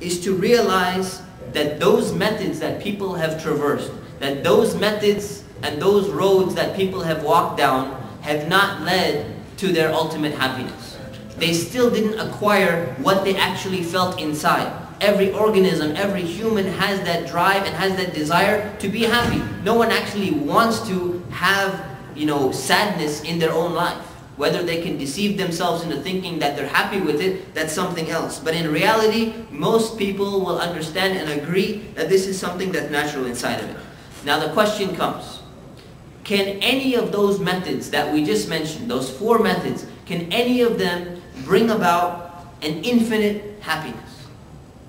is to realize that those methods that people have traversed, that those methods and those roads that people have walked down have not led to their ultimate happiness. They still didn't acquire what they actually felt inside. Every organism, every human has that drive and has that desire to be happy. No one actually wants to have, sadness in their own life. Whether they can deceive themselves into thinking that they're happy with it, that's something else. But in reality, most people will understand and agree that this is something that's natural inside of it. Now the question comes, can any of those methods that we just mentioned, those 4 methods, can any of them bring about an infinite happiness?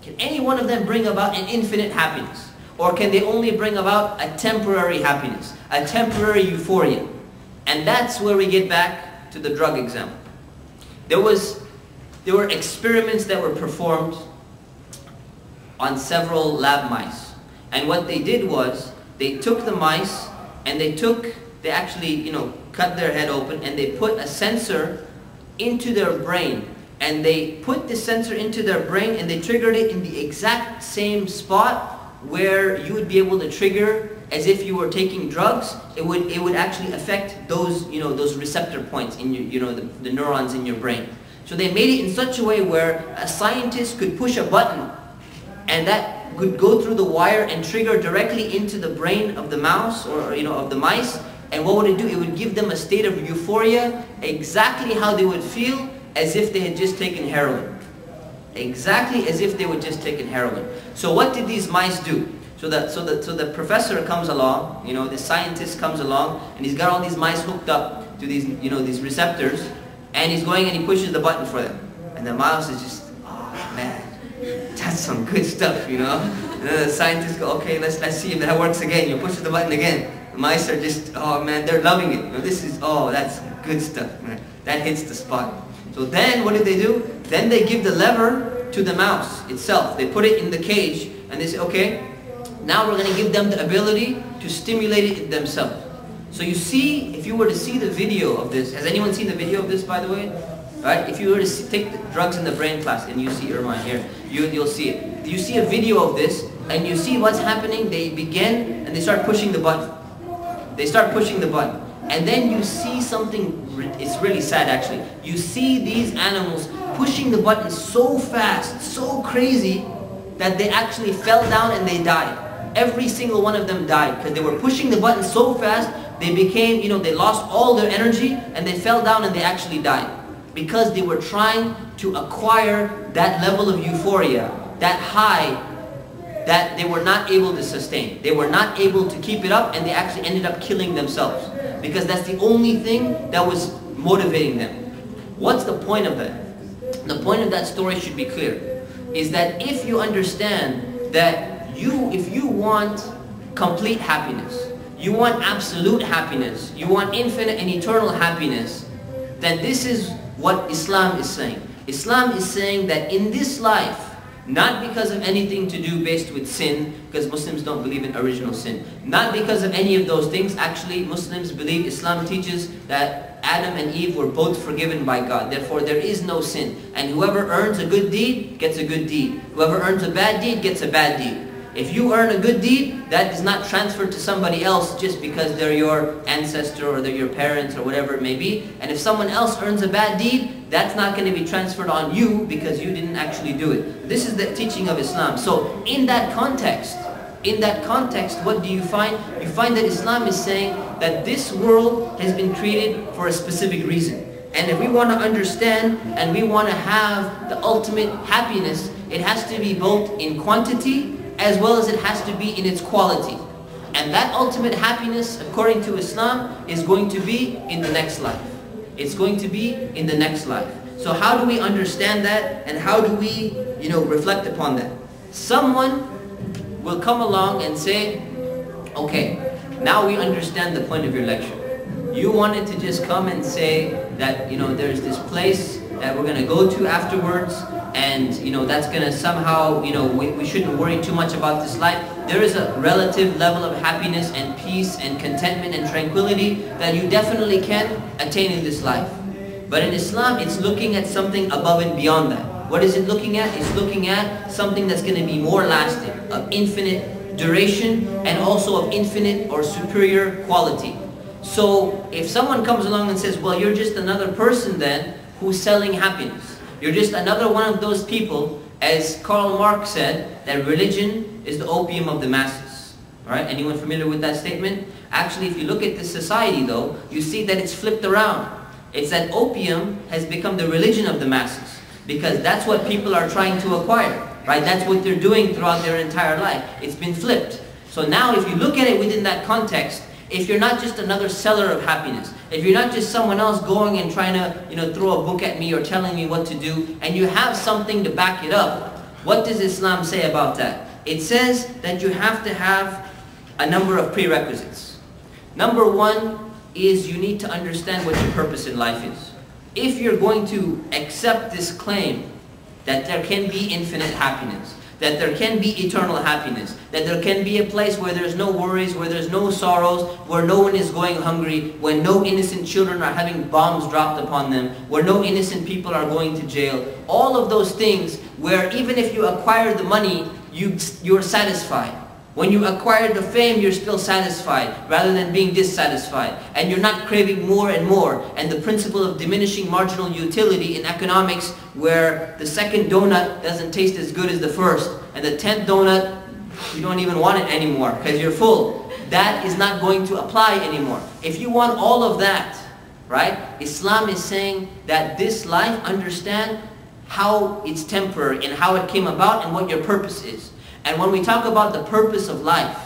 Can any one of them bring about an infinite happiness? Or can they only bring about a temporary happiness, a temporary euphoria? And that's where we get back to the drug example. There were experiments that were performed on several lab mice. And what they did was, they took the mice and they actually, cut their head open and they put a sensor into their brain. And they put the sensor into their brain and they triggered it in the exact same spot where you would be able to trigger as if you were taking drugs. It would actually affect those, those receptor points in your, the neurons in your brain. So they made it in such a way where a scientist could push a button and that could go through the wire and trigger directly into the brain of the mouse or of the mice. And what would it do? It would give them a state of euphoria, exactly how they would feel as if they had just taken heroin. Exactly as if they had just taken heroin. So what did these mice do? So the professor comes along, the scientist comes along, and he's got all these mice hooked up to these, these receptors, and he's going and he pushes the button for them. And the mouse is just, oh man, that's some good stuff, And then the scientists go, okay, let's see if that works again. You push the button again. The mice are just, oh man, they're loving it. That's good stuff, man. That hits the spot. So then what do? Then they give the lever to the mouse itself. They put it in the cage and they say, okay, now we're going to give them the ability to stimulate it themselves. So you see, if you were to see the video of this, has anyone seen the video of this, by the way? Right? If you were to take the drugs in the brain class in UC Irvine here, you'll see it. You see a video of this and you see what's happening. They begin and they start pushing the button. They start pushing the button. And then you see something, it's really sad actually. You see these animals pushing the button so fast, so crazy, that they actually fell down and they died. Every single one of them died because they were pushing the button so fast, they became, they lost all their energy and they fell down and they actually died. Because they were trying to acquire that level of euphoria, that high that they were not able to sustain. They were not able to keep it up and they actually ended up killing themselves. Because that's the only thing that was motivating them. What's the point of that? The point of that story should be clear. Is that if you understand that if you want complete happiness, you want absolute happiness, you want infinite and eternal happiness, then this is what Islam is saying. Islam is saying that in this life, not because of anything to do based with sin, because Muslims don't believe in original sin. Not because of any of those things. Actually, Muslims believe, Islam teaches that Adam and Eve were both forgiven by God. Therefore, there is no sin. And whoever earns a good deed, gets a good deed. Whoever earns a bad deed, gets a bad deed. If you earn a good deed, that is not transferred to somebody else just because they're your ancestor or they're your parents or whatever it may be. And if someone else earns a bad deed, that's not going to be transferred on you because you didn't actually do it. This is the teaching of Islam. So in that context, what do you find? You find that Islam is saying that this world has been created for a specific reason. And if we want to understand and we want to have the ultimate happiness, it has to be both in quantity as well as it has to be in its quality. And that ultimate happiness, according to Islam, is going to be in the next life. It's going to be in the next life. So how do we understand that and how do we, reflect upon that? Someone will come along and say, okay, now we understand the point of your lecture. You wanted to just come and say that, there's this place that we're going to go to afterwards, and that's going to somehow, we shouldn't worry too much about this life. There is a relative level of happiness and peace and contentment and tranquility that you definitely can attain in this life. But in Islam, it's looking at something above and beyond that. what is it looking at? It's looking at something that's going to be more lasting, of infinite duration, and also of infinite or superior quality. So if someone comes along and says, well, you're just another person then who's selling happiness. You're just another one of those people, as Karl Marx said, that religion is the opium of the masses. All right? Anyone familiar with that statement? Actually, if you look at this society though, you see that it's flipped around. It's that opium has become the religion of the masses, because that's what people are trying to acquire. Right? That's what they're doing throughout their entire life. It's been flipped. So now if you look at it within that context, if you're not just another seller of happiness, if you're not just someone else going and trying to throw a book at me or telling me what to do, and you have something to back it up, what does Islam say about that? It says that you have to have a number of prerequisites. Number one is you need to understand what your purpose in life is. If you're going to accept this claim that there can be infinite happiness, that there can be eternal happiness, that there can be a place where there's no worries, where there's no sorrows, where no one is going hungry, where no innocent children are having bombs dropped upon them, where no innocent people are going to jail. All of those things where even if you acquire the money, you're satisfied. When you acquire the fame, you're still satisfied rather than being dissatisfied. And you're not craving more and more. And the principle of diminishing marginal utility in economics, where the second donut doesn't taste as good as the first, and the 10th donut, you don't even want it anymore because you're full. That is not going to apply anymore. If you want all of that, right? Islam is saying that this life, understand how it's temporary and how it came about and what your purpose is. And when we talk about the purpose of life,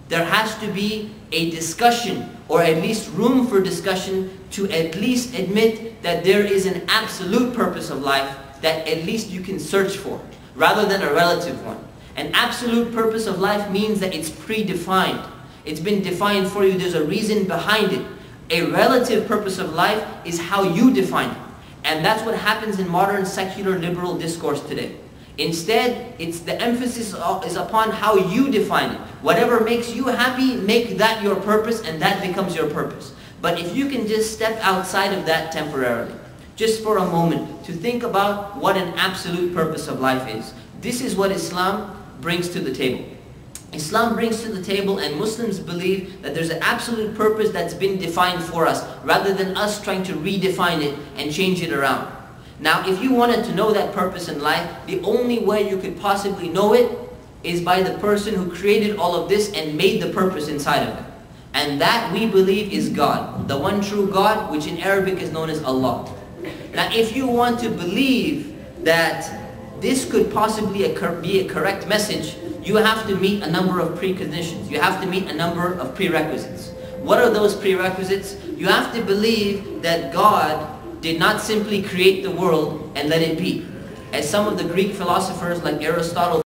there has to be a discussion, or at least room for discussion, to at least admit that there is an absolute purpose of life that at least you can search for, rather than a relative one. An absolute purpose of life means that it's predefined. It's been defined for you. There's a reason behind it. A relative purpose of life is how you define it. And that's what happens in modern secular liberal discourse today. Instead, the emphasis is upon how you define it. Whatever makes you happy, make that your purpose, and that becomes your purpose. But if you can just step outside of that temporarily, just for a moment, to think about what an absolute purpose of life is, this is what Islam brings to the table. Islam brings to the table, and Muslims believe that there's an absolute purpose that's been defined for us, rather than us trying to redefine it and change it around. Now, if you wanted to know that purpose in life, the only way you could possibly know it is by the person who created all of this and made the purpose inside of it. And that, we believe, is God, the one true God, which in Arabic is known as Allah. Now, if you want to believe that this could possibly be a correct message, you have to meet a number of preconditions. You have to meet a number of prerequisites. What are those prerequisites? You have to believe that God did not simply create the world and let it be. As some of the Greek philosophers like Aristotle